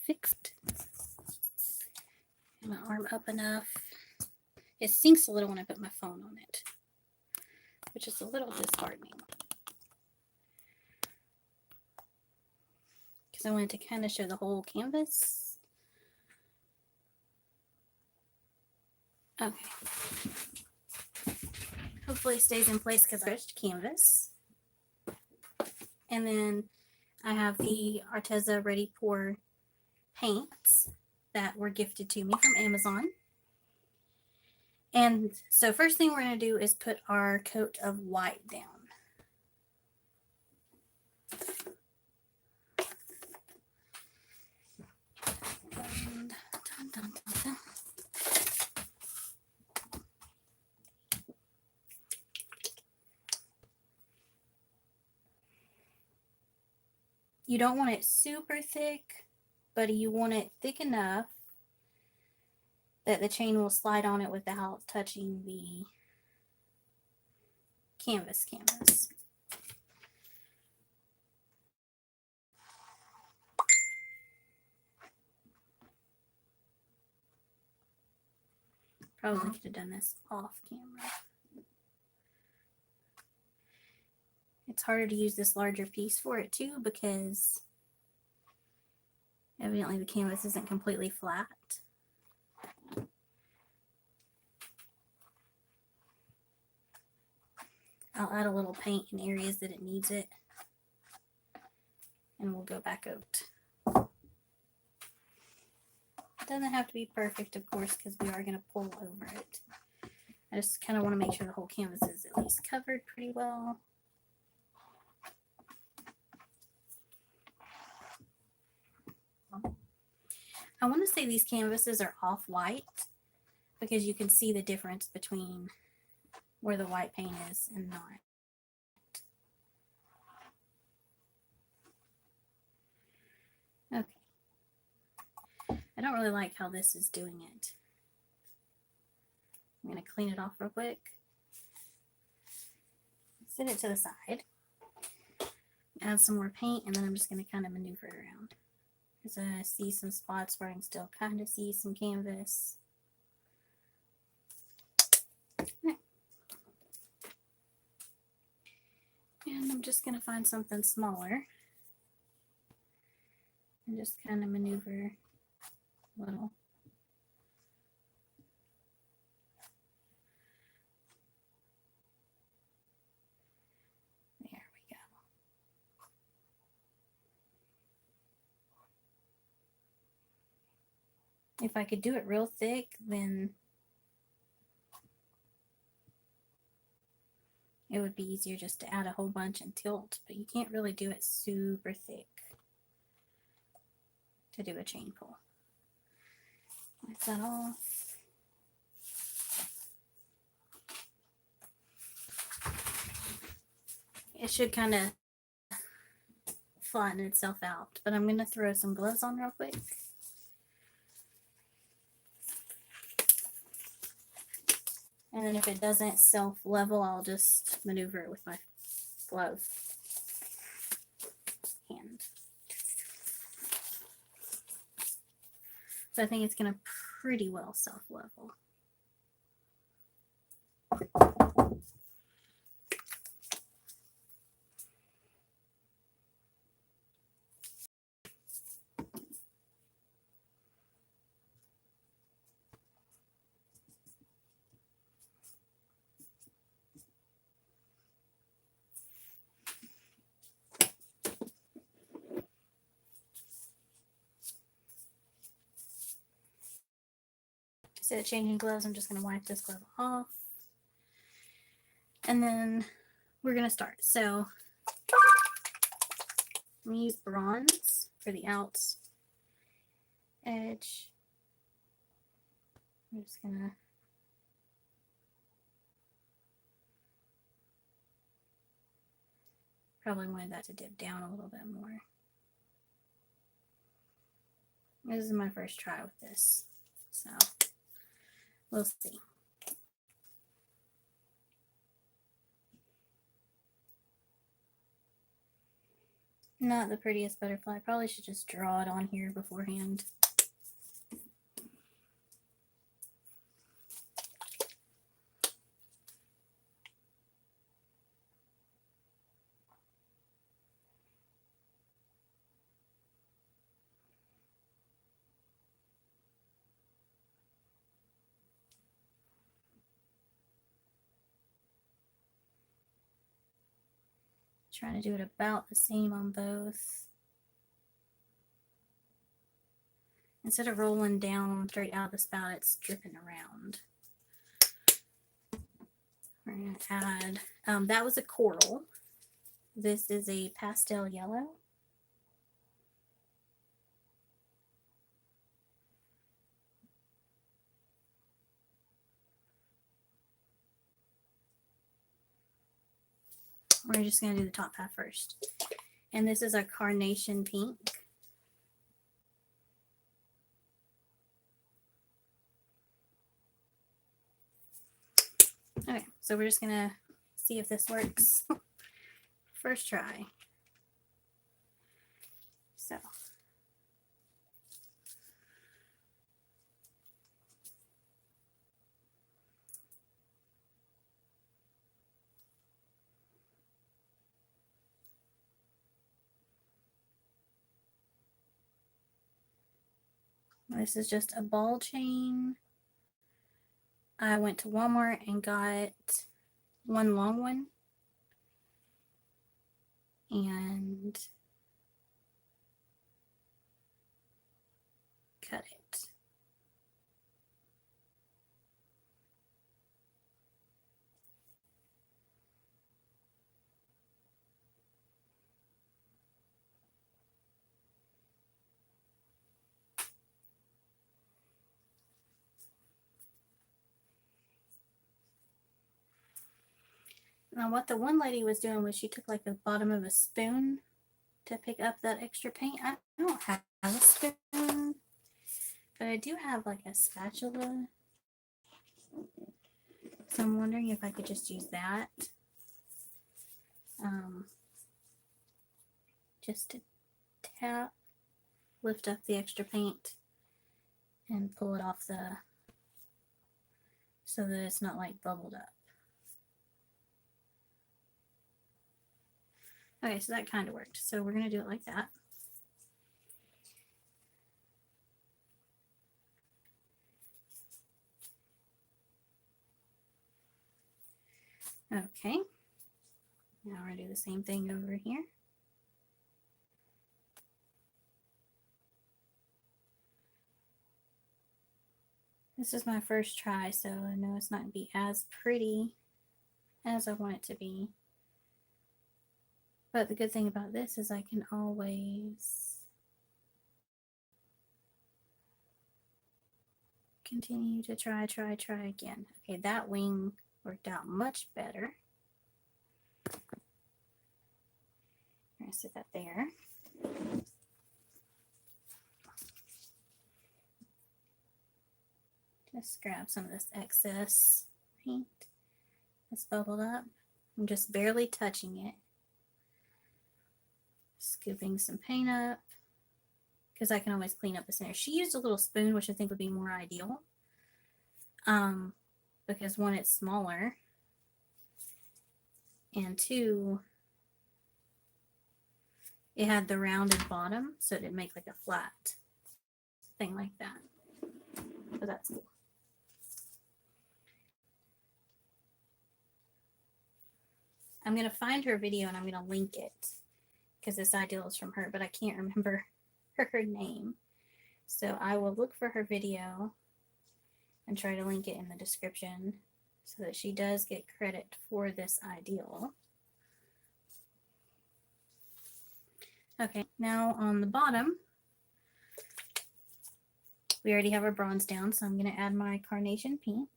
fixed. Get my arm up enough. It sinks a little when I put my phone on it, which is a little disheartening. Because I wanted to kind of show the whole canvas. Okay. Hopefully it stays in place because I stretched canvas. And then I have the Arteza Ready Pour paints that were gifted to me from Amazon. And so first thing we're going to do is put our coat of white down. You don't want it super thick, but you want it thick enough that the chain will slide on it without touching the canvas. Probably could have done this off camera. It's harder to use this larger piece for it too because evidently the canvas isn't completely flat. I'll add a little paint in areas that it needs it, and we'll go back out. It doesn't have to be perfect, of course, because we are going to pull over it. I just kind of want to make sure the whole canvas is at least covered pretty well. I want to say these canvases are off-white because you can see the difference between where the white paint is and not. Okay. I don't really like how this is doing it. I'm going to clean it off real quick. Set it to the side. Add some more paint, and then I'm just going to kind of maneuver it around. Because I see some spots where I can still kind of see some canvas. And I'm just going to find something smaller. And just kind of maneuver a little. There we go. If I could do it real thick, then it would be easier just to add a whole bunch and tilt, but you can't really do it super thick to do a chain pull. Wipe that off. It should kind of flatten itself out, but I'm going to throw some gloves on real quick. And then if it doesn't self-level, I'll just maneuver it with my glove hand. So I think it's going to pretty well self-level. Instead of changing gloves, I'm just going to wipe this glove off. And then we're going to start. So I'm going to use bronze for the out edge. I'm just going to probably wanted that to dip down a little bit more. This is my first try with this, so we'll see. Not the prettiest butterfly. I probably should just draw it on here beforehand. Trying to do it about the same on both. Instead of rolling down straight out of the spout, it's dripping around. We're going to add, that was a coral. This is a pastel yellow. We're just going to do the top half first. And this is our carnation pink. Okay, so we're just going to see if this works. First try. So. This is just a ball chain. I went to Walmart and got one long one and cut it. Now what the one lady was doing was she took like the bottom of a spoon to pick up that extra paint. I don't have a spoon, but I do have like a spatula. So I'm wondering if I could just use that. Just to tap, lift up the extra paint, and pull it off so that it's not like bubbled up. Okay, so that kind of worked. So we're going to do it like that. Okay. Now we're going to do the same thing over here. This is my first try, so I know it's not going to be as pretty as I want it to be. But the good thing about this is I can always continue to try again. Okay, that wing worked out much better. I'm going to sit that there. Just grab some of this excess paint that's bubbled up. I'm just barely touching it. Scooping some paint up because I can always clean up the center. She used a little spoon, which I think would be more ideal. Because one, it's smaller, and two, it had the rounded bottom, so it didn't make like a flat thing like that. So that's cool. I'm going to find her video and I'm going to link it because this ideal is from her, but I can't remember her name. So I will look for her video and try to link it in the description so that she does get credit for this ideal. Okay, now on the bottom, we already have our bronze down, so I'm going to add my carnation pink.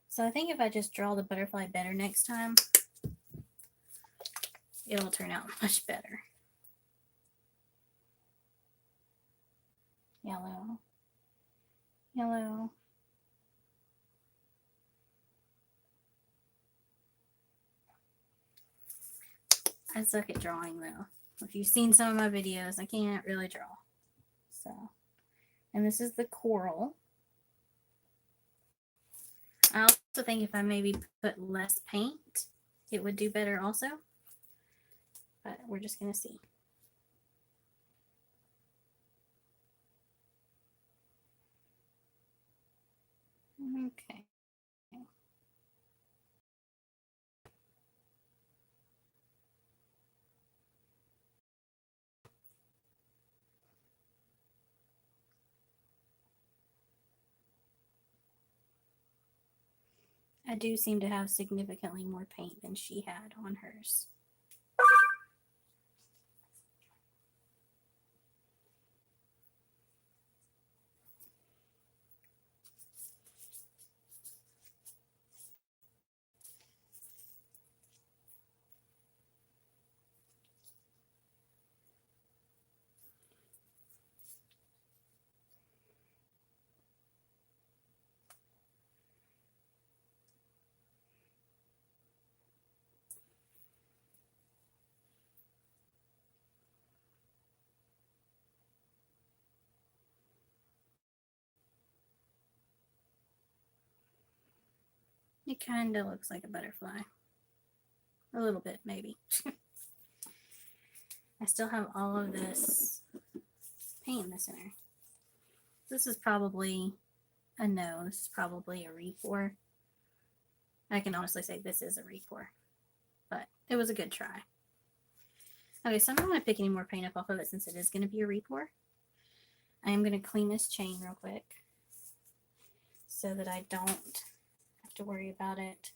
So I think if I just draw the butterfly better next time, it'll turn out much better. Yellow. yellow. I suck at drawing though. If you've seen some of my videos, I can't really draw. So, and this is the coral. I also think if I maybe put less paint, it would do better also. But we're just going to see. Okay. I do seem to have significantly more paint than she had on hers. It kind of looks like a butterfly. A little bit, maybe. I still have all of this paint in the center. This is probably a no. This is probably a repour. I can honestly say this is a repour, but it was a good try. Okay, so I'm not going to pick any more paint up off of it since it is going to be a repour. I am going to clean this chain real quick so that I don't have to worry about it.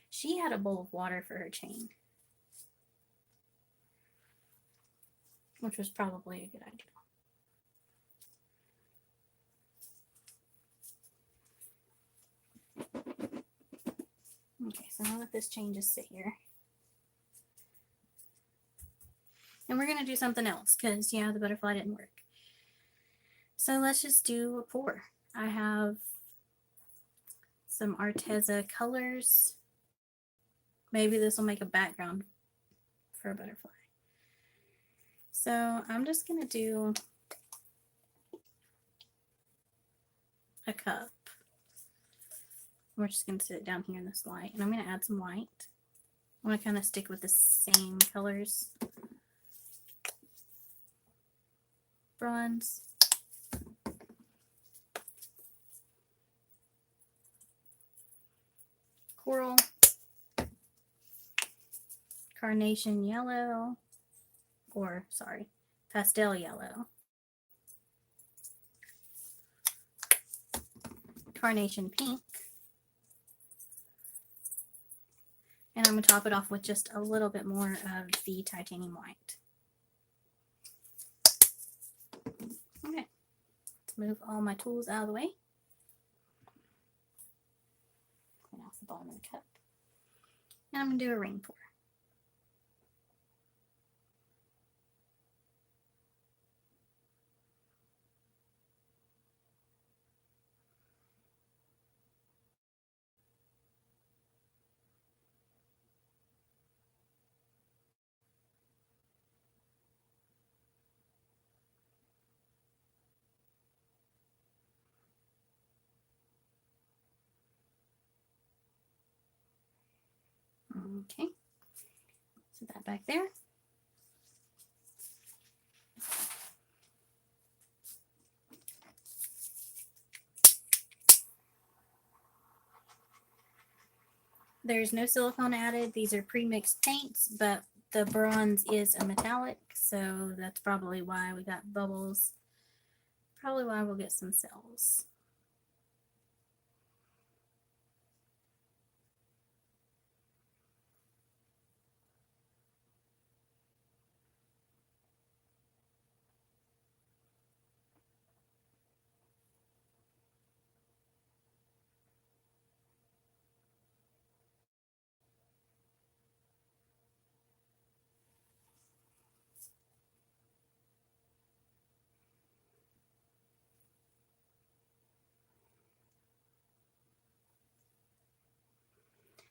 She had a bowl of water for her chain, which was probably a good idea. Okay, so I'll let this chain just sit here. And we're going to do something else because, yeah, the butterfly didn't work. So let's just do a pour. I have some Arteza colors. Maybe this will make a background for a butterfly. So I'm just going to do a cup. We're just going to sit it down here in this light. And I'm going to add some white. I'm going to kind of stick with the same colors. Bronze. Coral. Carnation yellow. Or, sorry, pastel yellow. Carnation pink. And I'm going to top it off with just a little bit more of the titanium white. Okay, let's move all my tools out of the way. Clean off the bottom of the cup. And I'm going to do a ring pour. Okay, set that back there. There's no silicone added. These are pre-mixed paints, but the bronze is a metallic, so that's probably why we got bubbles. Probably why we'll get some cells.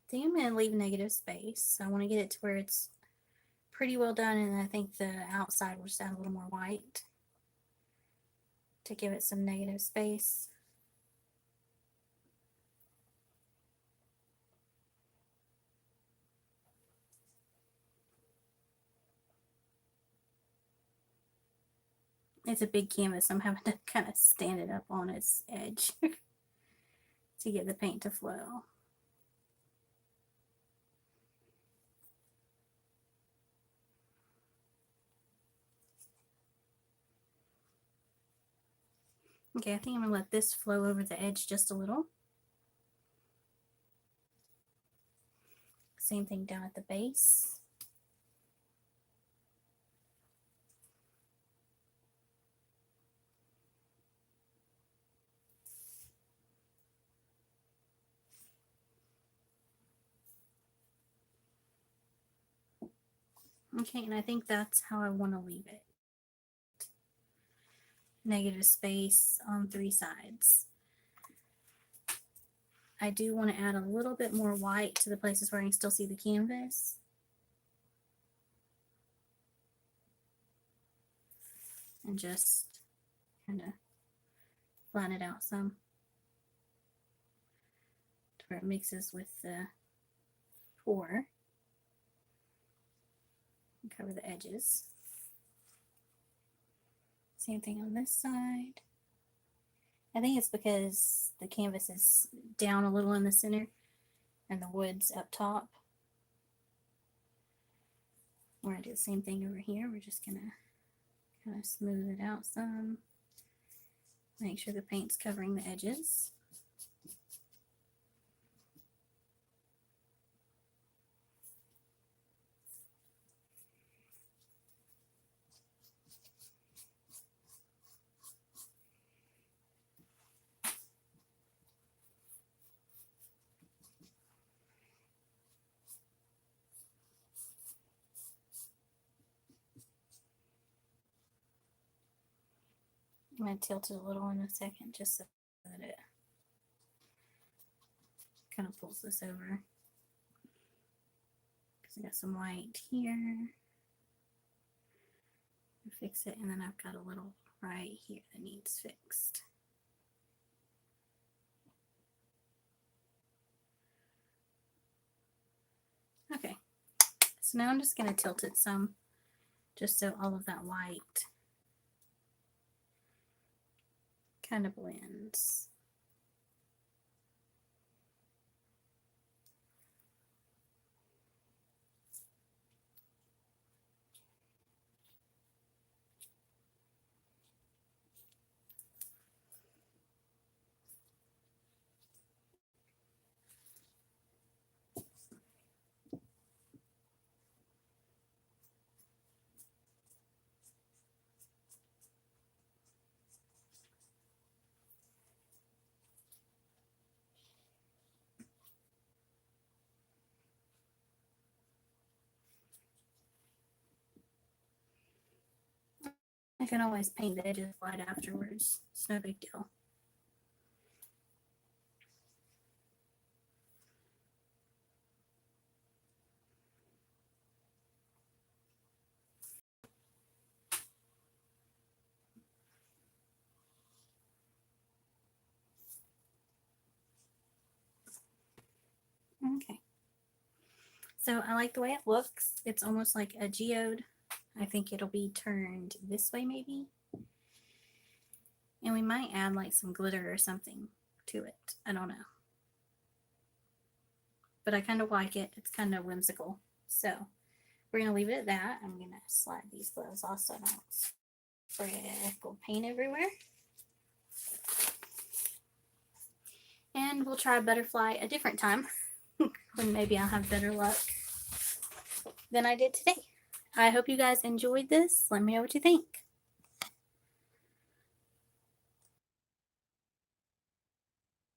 I think I'm going to leave negative space. I want to get it to where it's pretty well done, and I think the outside will just add a little more white to give it some negative space. It's a big canvas. I'm having to kind of stand it up on its edge to get the paint to flow. Okay, I think I'm going to let this flow over the edge just a little. Same thing down at the base. Okay, and I think that's how I want to leave it. Negative space on 3 sides. I do want to add a little bit more white to the places where I can still see the canvas. And just kind of flatten it out some to where it mixes with the pour. And cover the edges. Same thing on this side. I think it's because the canvas is down a little in the center and the wood's up top. We're going to do the same thing over here. We're just going to kind of smooth it out some. Make sure the paint's covering the edges. I'm going to tilt it a little in a second just so that it kind of pulls this over. Because I got some white here. Fix it, and then I've got a little right here that needs fixed. Okay, so now I'm just going to tilt it some just so all of that white kind of blends. I can always paint the edges white afterwards. It's no big deal. Okay. So I like the way it looks. It's almost like a geode. I think it'll be turned this way maybe. And we might add like some glitter or something to it. I don't know. But I kind of like it. It's kind of whimsical. So we're going to leave it at that. I'm going to slide these gloves off so I don't sprinkle paint everywhere. And we'll try butterfly a different time when maybe I'll have better luck than I did today. I hope you guys enjoyed this. Let me know what you think.